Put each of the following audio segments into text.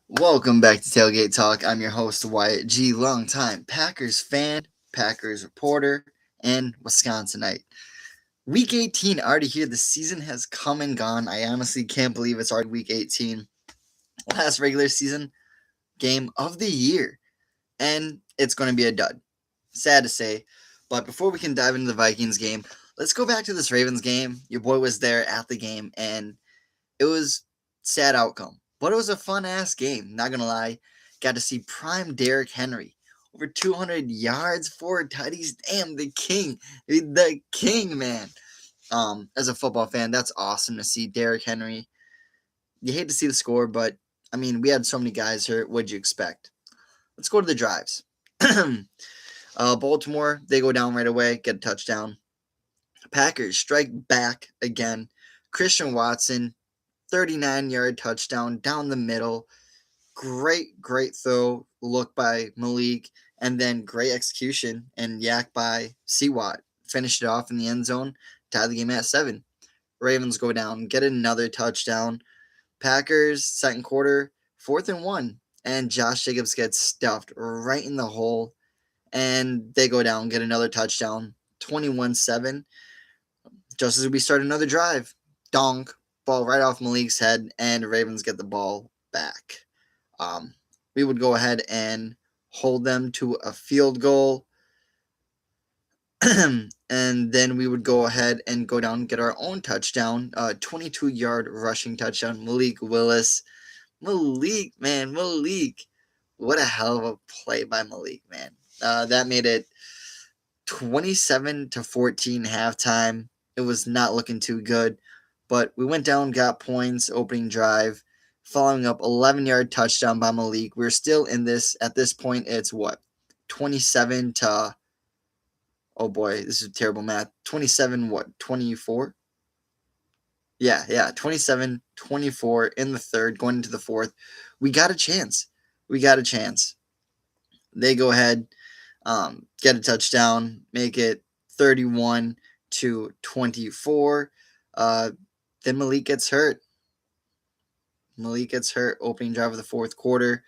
Welcome back to Tailgate Talk. I'm your host, Wyatt G. Longtime Packers fan, Packers reporter, and Wisconsinite. Week 18 already here. The season has come and gone. I honestly can't believe it's already week 18. Last regular season game of the year. And it's going to be a dud. Sad to say. But before we can dive into the Vikings game, let's go back to this Ravens game. Your boy was there at the game, and it was sad outcome, but it was a fun ass game. Not gonna lie, got to see prime Derrick Henry over 200 yards, 4 tutties. Damn, the king, man. As a football fan, that's awesome to see Derrick Henry. You hate to see the score, but I mean, we had so many guys hurt. What'd you expect? Let's go to the drives. Baltimore, they go down right away, get a touchdown. Packers strike back again. Christian Watson 39-yard touchdown down the middle. Great throw, look by Malik, and then great execution and yak by Seawat. Finished it off in the end zone, tie the game at 7. Ravens go down, get another touchdown. Packers, second quarter, 4th and 1, and Josh Jacobs gets stuffed right in the hole, and they go down, get another touchdown, 21-7. Just as we start another drive, donk, ball right off Malik's head, and Ravens get the ball back. We would go ahead and hold them to a field goal, and then we would go ahead and go down and get our own touchdown, 22-yard rushing touchdown. Malik Willis. Malik. What a hell of a play by Malik, man. That made it 27-14 halftime. It was not looking too good, but we went down, got points, opening drive, following up 11-yard touchdown by Malik. We're still in this. At this point, it's what? 27 to, oh boy, this is terrible math. 27, what? 24? Yeah, 27-24 in the third, going into the fourth. We got a chance. They go ahead, get a touchdown, make it 31-24. Then Malik gets hurt. Opening drive of the fourth quarter.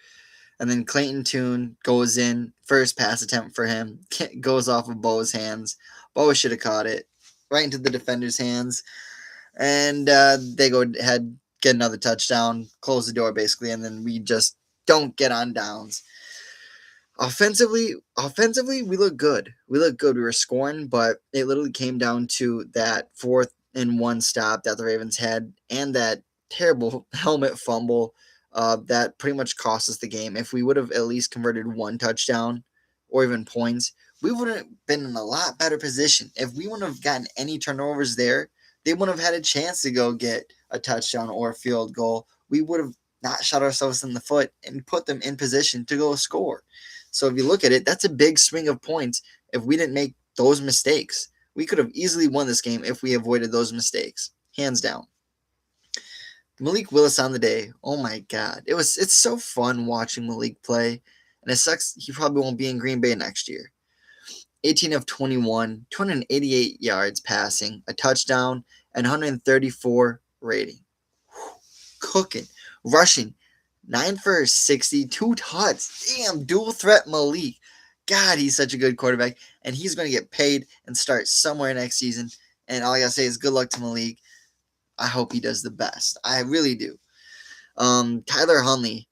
And then Clayton Tune goes in. First pass attempt for him. Goes off of Bo's hands. Bo should have caught it. Right into the defender's hands. And they go ahead, get another touchdown. Close the door, basically. And then we just don't get on downs. Offensively, we look good. We were scoring, but it literally came down to that 4th-and-1 stop that the Ravens had, and that terrible helmet fumble that pretty much cost us the game. If we would have at least converted one touchdown or even points, we would have been in a lot better position. If we wouldn't have gotten any turnovers there, they wouldn't have had a chance to go get a touchdown or a field goal. We would have not shot ourselves in the foot and put them in position to go score. So if you look at it, that's a big swing of points if we didn't make those mistakes. We could have easily won this game if we avoided those mistakes. Hands down. Malik Willis on the day. Oh my God. It's so fun watching Malik play. And it sucks he probably won't be in Green Bay next year. 18 of 21, 288 yards passing, a touchdown, and 134 rating. Cooking. Rushing. 9 for 60, 2 tuts. Damn, dual threat Malik. God, he's such a good quarterback. And he's going to get paid and start somewhere next season. And all I got to say is good luck to Malik. I hope he does the best. I really do. Tyler Huntley.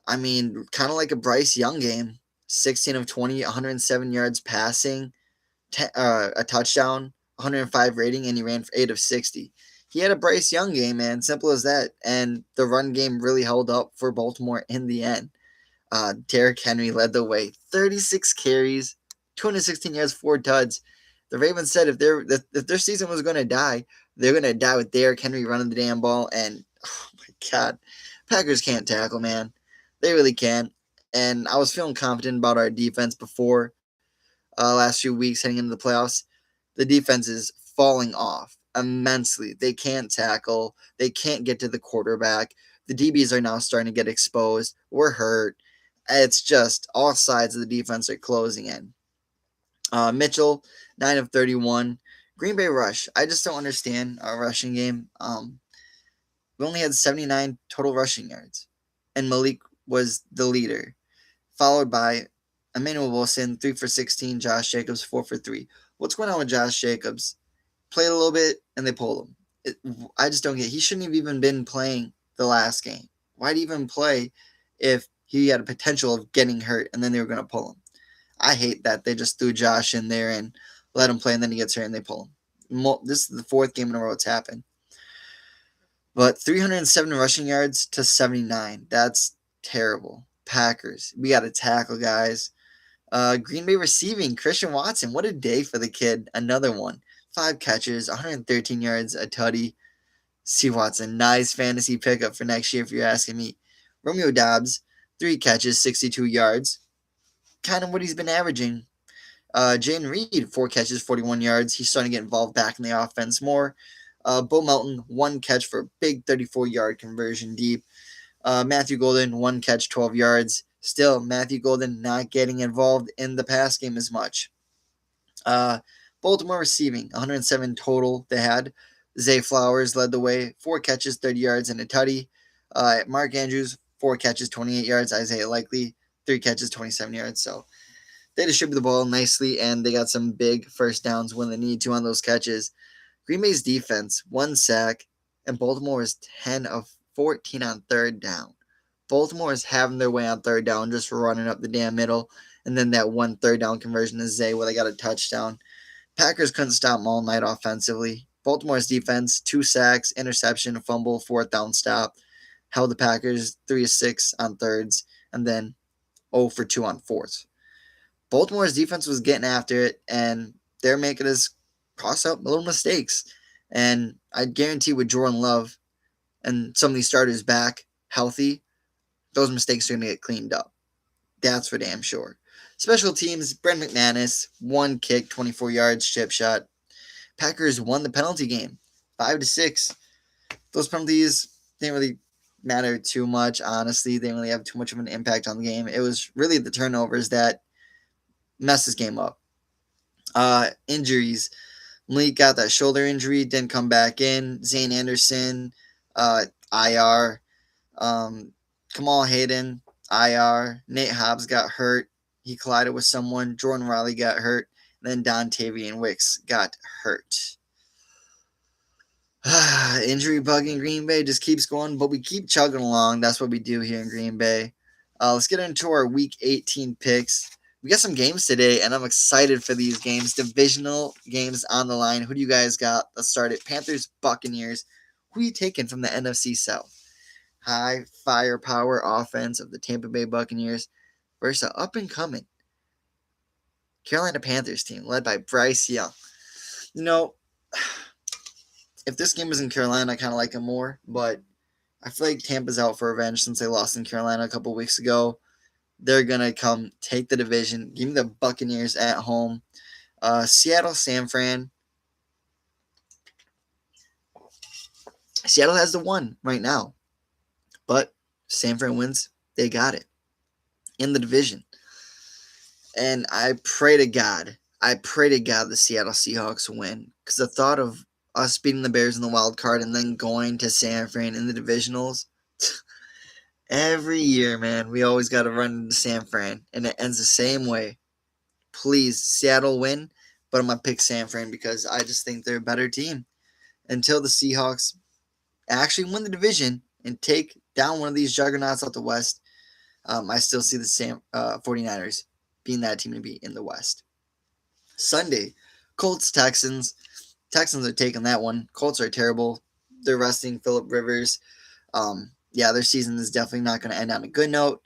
I mean, kind of like a Bryce Young game. 16 of 20, 107 yards passing, a touchdown, 105 rating, and he ran for 8 of 60. He had a Bryce Young game, man. Simple as that. And the run game really held up for Baltimore in the end. Derrick Henry led the way. 36 carries, 216 yards, 4 tuds. The Ravens said if their season was going to die, they're going to die with Derrick Henry running the damn ball. And, oh, my God. Packers can't tackle, man. They really can't. And I was feeling confident about our defense before last few weeks heading into the playoffs. The defense is falling off immensely. They can't tackle. They can't get to the quarterback. The DBs are now starting to get exposed. We're hurt. It's just all sides of the defense are closing in. Mitchell, 9 of 31. Green Bay rush. I just don't understand our rushing game. We only had 79 total rushing yards, and Malik was the leader, followed by Emmanuel Wilson, 3 for 16, Josh Jacobs, 4 for 3. What's going on with Josh Jacobs? Played a little bit, and they pulled him. I just don't get it. He shouldn't have even been playing the last game. Why'd he even play if he had a potential of getting hurt, and then they were going to pull him? I hate that they just threw Josh in there and let him play, and then he gets hurt and they pull him. This is the fourth game in a row it's happened. But 307 rushing yards to 79. That's terrible. Packers. We got to tackle, guys. Green Bay receiving. Christian Watson. What a day for the kid. Another one. 5 catches, 113 yards, a tutty. C. Watson. Nice fantasy pickup for next year if you're asking me. Romeo Dobbs. 3 catches, 62 yards. Kind of what he's been averaging. Jayden Reed, 4 catches, 41 yards. He's starting to get involved back in the offense more. Bo Melton, 1 catch for a big 34-yard conversion deep. Matthew Golden, 1 catch, 12 yards. Still, Matthew Golden not getting involved in the pass game as much. Baltimore receiving, 107 total they had. Zay Flowers led the way, 4 catches, 30 yards, and a tutty. Mark Andrews, 4 catches, 28 yards. Isaiah Likely, 3 catches, 27 yards. So they distribute the ball nicely, and they got some big first downs when they need to on those catches. Green Bay's defense, 1 sack, and Baltimore is 10 of 14 on third down. Baltimore is having their way on third down, just running up the damn middle, and then that 1 third down conversion to Zay where they got a touchdown. Packers couldn't stop them all night offensively. Baltimore's defense, 2 sacks, interception, fumble, 4th down stop. Held the Packers 3 of 6 on thirds, and then 0 for 2 on fourths. Baltimore's defense was getting after it, and they're making us cross out little mistakes. And I guarantee with Jordan Love and some of these starters back healthy, those mistakes are going to get cleaned up. That's for damn sure. Special teams, Brent McManus, 1 kick, 24 yards, chip shot. Packers won the penalty game, 5-6. Those penalties didn't really matter too much, honestly. They didn't really have too much of an impact on the game. It was really the turnovers that messed this game up. Injuries. Malik got that shoulder injury, didn't come back in. Zane Anderson, IR. Kamal Hayden, IR. Nate Hobbs got hurt. He collided with someone. Jordan Riley got hurt. And then Dontavian Wicks got hurt. Injury bug in Green Bay just keeps going, but we keep chugging along. That's what we do here in Green Bay. Let's get into our Week 18 picks. We got some games today, and I'm excited for these games. Divisional games on the line. Who do you guys got? Let's start it. Panthers, Buccaneers. Who are you taking from the NFC South? High firepower offense of the Tampa Bay Buccaneers versus an up-and-coming Carolina Panthers team led by Bryce Young. You know, if this game was in Carolina, I kind of like him more, but I feel like Tampa's out for revenge since they lost in Carolina a couple weeks ago. They're going to come take the division. Give me the Buccaneers at home. Seattle, San Fran. Seattle has the 1 right now. But San Fran wins. They got it in the division. And I pray to God the Seattle Seahawks win. Because the thought of us beating the Bears in the wild card and then going to San Fran in the divisionals, every year, man, we always got to run into San Fran. And it ends the same way. Please, Seattle win. But I'm going to pick San Fran because I just think they're a better team. Until the Seahawks actually win the division and take down one of these juggernauts out the West, I still see the 49ers being that team to be in the West. Sunday, Colts, Texans. Texans are taking that one. Colts are terrible. They're resting Phillip Rivers. Their season is definitely not going to end on a good note.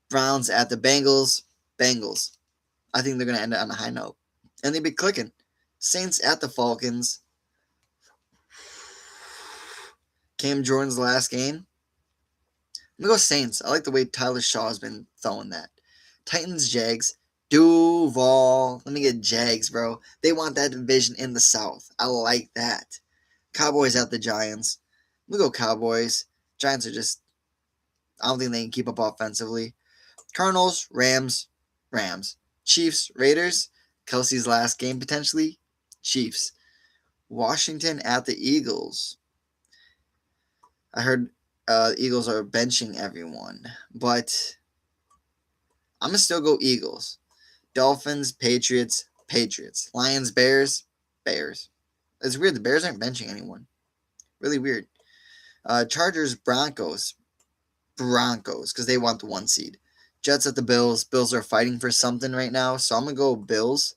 Browns at the Bengals. Bengals. I think they're going to end on a high note. And they've been clicking. Saints at the Falcons. Cam Jordan's last game. I'm going to go Saints. I like the way Tyler Shaw's been throwing that. Titans, Jags. Duval. Let me get Jags, bro. They want that division in the South. I like that. Cowboys at the Giants. I'm going to go Cowboys. Giants are just, I don't think they can keep up offensively. Cardinals, Rams. Chiefs, Raiders. Kelsey's last game potentially. Chiefs. Washington at the Eagles. I heard the Eagles are benching everyone, but I'm gonna still go Eagles. Dolphins, Patriots, Patriots. Lions, Bears, Bears. It's weird. The Bears aren't benching anyone. Really weird. Chargers, Broncos, Broncos, because they want the 1 seed. Jets at the Bills. Bills are fighting for something right now, so I'm gonna go Bills.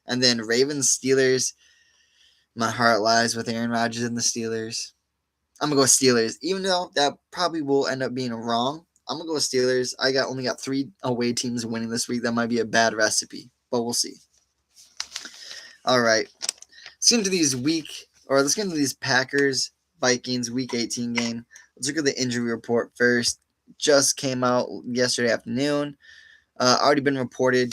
And then Ravens, Steelers. My heart lies with Aaron Rodgers and the Steelers. I'm gonna go Steelers, even though that probably will end up being wrong. I'm gonna go Steelers. I only got 3 away teams winning this week. That might be a bad recipe, but we'll see. All right, let's get into these Packers Vikings Week 18 game. Let's look at the injury report first. Just came out yesterday afternoon. Already been reported.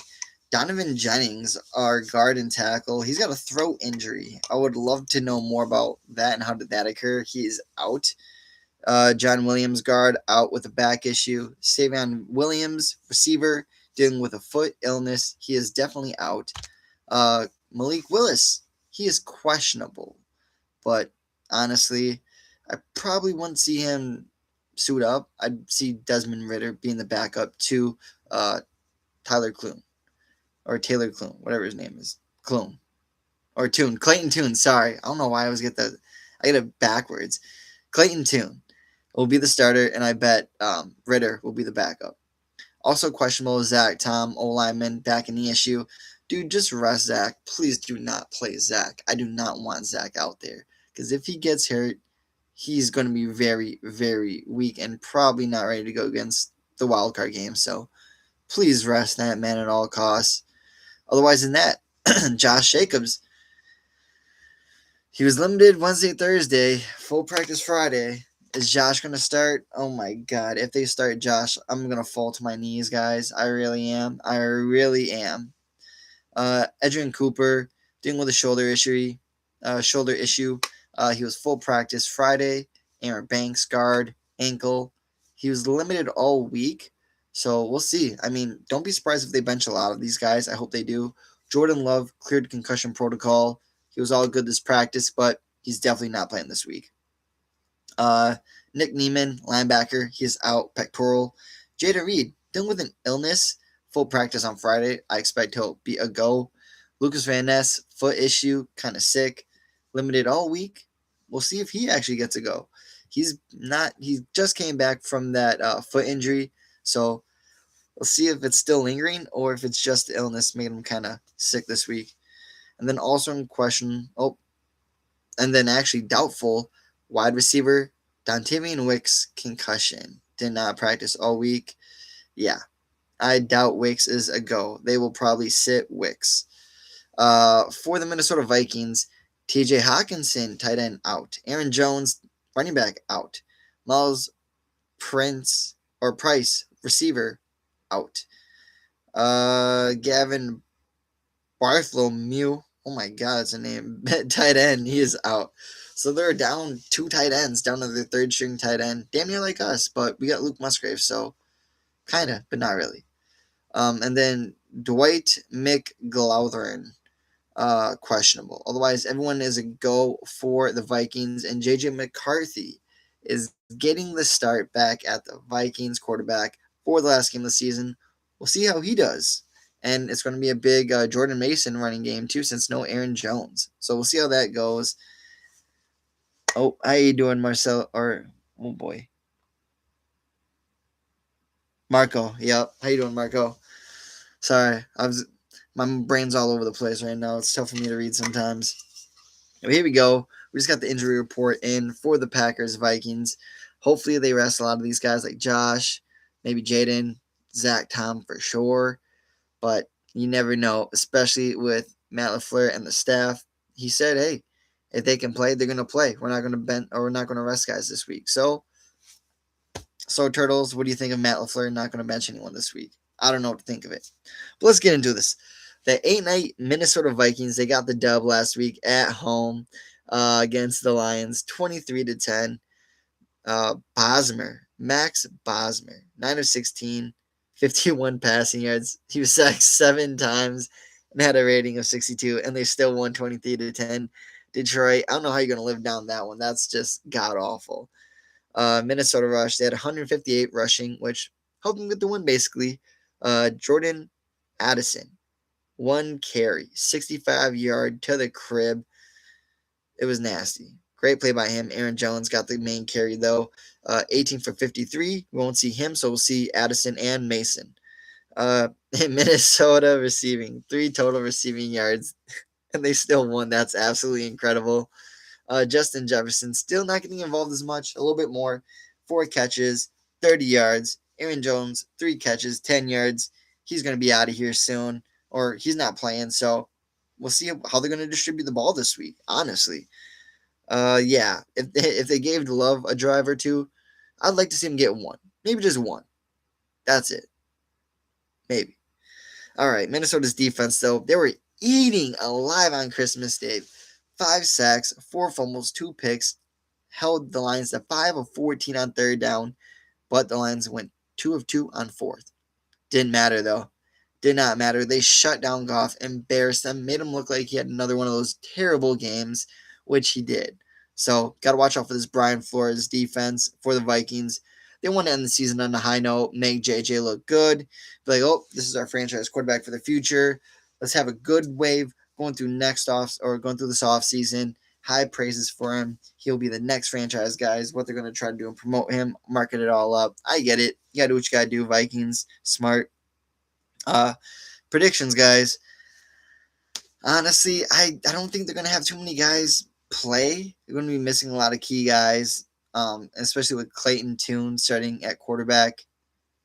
Donovan Jennings, our guard and tackle, he's got a throat injury. I would love to know more about that and how did that occur. He is out. John Williams, guard, out with a back issue. Savion Williams, receiver, dealing with a foot illness. He is definitely out. Malik Willis, he is questionable. But honestly, I probably wouldn't see him suit up. I'd see Desmond Ridder being the backup to Tyler Clune. Or Taylor Clune, whatever his name is. Clune. Or Tune. Clayton Tune, sorry. I don't know why I get it backwards. Clayton Tune will be the starter, and I bet Ridder will be the backup. Also questionable is Zach Tom, O-lineman, back in the issue. Dude, just rest Zach. Please do not play Zach. I do not want Zach out there. Because if he gets hurt, he's going to be very, very weak and probably not ready to go against the wildcard game. So please rest that man at all costs. Otherwise than that, Josh Jacobs, he was limited Wednesday, Thursday, full practice Friday. Is Josh going to start? Oh my God. If they start Josh, I'm going to fall to my knees, guys. I really am. Edgerrin Cooper, dealing with a shoulder issue. He was full practice Friday. Aaron Banks, guard, ankle. He was limited all week. So we'll see. I mean, don't be surprised if they bench a lot of these guys. I hope they do. Jordan Love cleared concussion protocol. He was all good this practice, but he's definitely not playing this week. Nick Neiman, linebacker, he is out, pectoral. Jada Reed, dealing with an illness, full practice on Friday. I expect he'll be a go. Lucas Van Ness, foot issue, kind of sick, limited all week. We'll see if he actually gets a go. He just came back from that foot injury, so we'll see if it's still lingering or if it's just the illness making him kind of sick this week. And then also in question, and then actually doubtful, wide receiver Dontavian Wicks, concussion. Did not practice all week. Yeah, I doubt Wicks is a go. They will probably sit Wicks. For the Minnesota Vikings, TJ Hawkinson, tight end, out. Aaron Jones, running back, out. Miles Price, receiver, out. Gavin Bartholomew, oh my God, it's a name, tight end, he is out. So they're down 2 tight ends, down to their 3rd string tight end. Damn near like us, but we got Luke Musgrave, so kind of, but not really. And then Dwight McGlothern, questionable. Otherwise, everyone is a go for the Vikings, and JJ McCarthy is getting the start back at the Vikings quarterback for the last game of the season. We'll see how he does. And it's going to be a big Jordan Mason running game, too, since no Aaron Jones. So we'll see how that goes. Oh, how you doing, Marcel? Oh, boy. Marco, yep. How you doing, Marco? Sorry, my brain's all over the place right now. It's tough for me to read sometimes. But here we go. We just got the injury report in for the Packers Vikings. Hopefully they rest a lot of these guys like Josh, maybe Jaden, Zach Tom for sure. But you never know, especially with Matt LaFleur and the staff. He said, hey, if they can play, they're going to play. We're not going to rest guys this week. So, Turtles, what do you think of Matt LaFleur not going to bench anyone this week? I don't know what to think of it. But let's get into this. The 8-night Minnesota Vikings, they got the dub last week at home against the Lions, 23-10. Max Bosmer, 9 of 16, 51 passing yards. He was sacked 7 times and had a rating of 62, and they still won 23-10. Detroit, I don't know how you're going to live down that one. That's just god-awful. Minnesota rush. They had 158 rushing, which helped them get the win basically. Jordan Addison, 1 carry, 65-yard to the crib. It was nasty. Great play by him. Aaron Jones got the main carry though. 18 for 53. We won't see him, so we'll see Addison and Mason. Minnesota receiving 3 total receiving yards, and they still won. That's absolutely incredible. Justin Jefferson still not getting involved as much, a little bit more. 4 catches, 30 yards. Aaron Jones, 3 catches, 10 yards. He's going to be out of here soon, or he's not playing. So we'll see how they're going to distribute the ball this week, honestly. Yeah, if they gave Love a drive or two, I'd like to see him get one. Maybe just one. That's it. Maybe. All right, Minnesota's defense, though, they were eating alive on Christmas Day. 5 sacks, 4 fumbles, 2 picks, held the Lions to 5 of 14 on third down, but the Lions went 2 of 2 on fourth. Didn't matter, though. Did not matter. They shut down Goff, embarrassed them, made him look like he had another one of those terrible games, which he did. So, got to watch out for this Brian Flores defense for the Vikings. They want to end the season on a high note, make JJ look good. Be like, oh, this is our franchise quarterback for the future. Let's have a good wave going through going through this off season. High praises for him. He'll be the next franchise guy. Is what they're going to try to do and promote him, market it all up. I get it. You got to do what you got to do, Vikings. Smart. Predictions, guys. Honestly, I don't think they're going to have too many guys play. They're going to be missing a lot of key guys, especially with Clayton Tune starting at quarterback.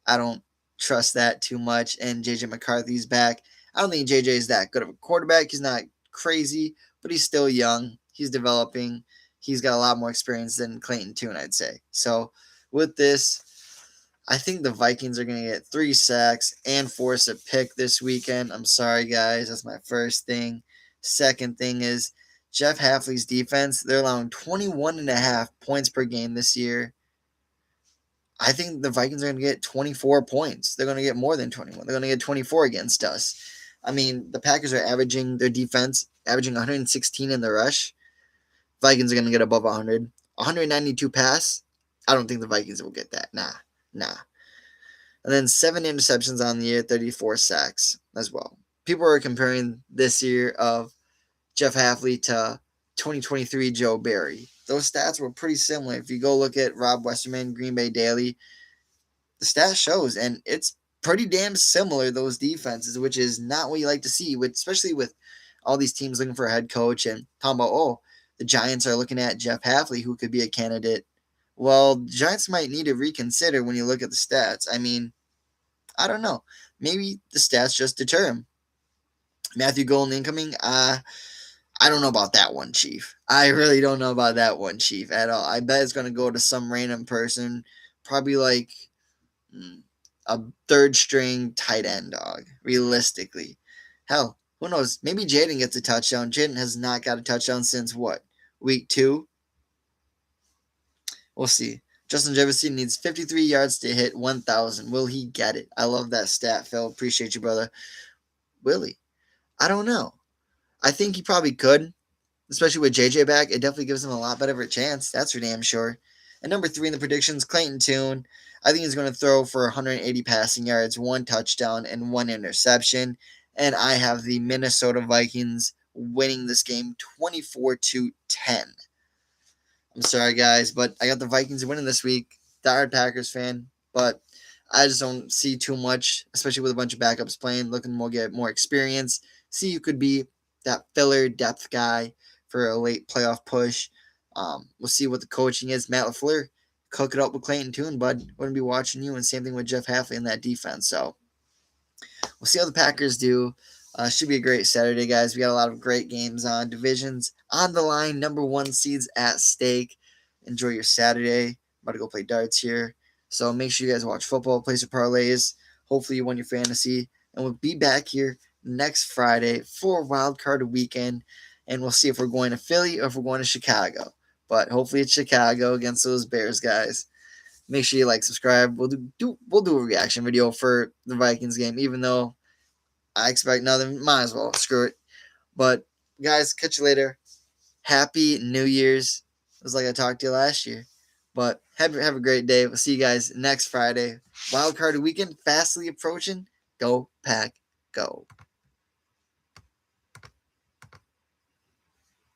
I don't trust that too much. And JJ McCarthy's back. I don't think JJ is that good of a quarterback. He's not crazy, but he's still young. He's developing. He's got a lot more experience than Clayton Tune, I'd say. So with this, I think the Vikings are going to get 3 sacks and force a pick this weekend. I'm sorry, guys. That's my first thing. Second thing is Jeff Hafley's defense. They're allowing 21.5 points per game this year. I think the Vikings are going to get 24 points. They're going to get more than 21. They're going to get 24 against us. I mean, the Packers are averaging their defense, averaging 116 in the rush. Vikings are going to get above 100. 192 pass. I don't think the Vikings will get that. Nah. And then 7 interceptions on the year, 34 sacks as well. People are comparing this year of Jeff Hafley to 2023 Joe Barry. Those stats were pretty similar. If you go look at Rob Westerman, Green Bay Daily, the stat shows, and it's pretty damn similar, those defenses, which is not what you like to see, especially with all these teams looking for a head coach and talking about, the Giants are looking at Jeff Hafley, who could be a candidate. Well, the Giants might need to reconsider when you look at the stats. I mean, I don't know. Maybe the stats just deter him. Matthew Golden incoming, I don't know about that one, Chief. I really don't know about that one, Chief, at all. I bet it's going to go to some random person, probably like a third-string tight end dog, realistically. Hell, who knows? Maybe Jaden gets a touchdown. Jaden has not got a touchdown since what? Week 2? We'll see. Justin Jefferson needs 53 yards to hit 1,000. Will he get it? I love that stat, Phil. Appreciate you, brother. Will he? I don't know. I think he probably could, especially with JJ back. It definitely gives him a lot better of a chance. That's for damn sure. And number 3 in the predictions, Clayton Tune. I think he's going to throw for 180 passing yards, 1 touchdown, and 1 interception. And I have the Minnesota Vikings winning this game 24-10. I'm sorry, guys, but I got the Vikings winning this week. Diehard Packers fan, but I just don't see too much, especially with a bunch of backups playing, looking to get more experience. See who could be that filler depth guy for a late playoff push. We'll see what the coaching is. Matt LaFleur, cook it up with Clayton Tune, bud. Wouldn't be watching you, and same thing with Jeff Hafley in that defense. So we'll see how the Packers do. Should be a great Saturday, guys. We got a lot of great games on. Divisions on the line. Number 1 seeds at stake. Enjoy your Saturday. I'm about to go play darts here. So make sure you guys watch football, play some parlays. Hopefully you won your fantasy. And we'll be back here next Friday for Wild Card Weekend. And we'll see if we're going to Philly or if we're going to Chicago. But hopefully it's Chicago against those Bears, guys. Make sure you like, subscribe. We'll do a reaction video for the Vikings game, even though I expect nothing. Might as well. Screw it. But, guys, catch you later. Happy New Year's. It was like I talked to you last year. But have a great day. We'll see you guys next Friday. Wild card weekend fastly approaching. Go Pack, go.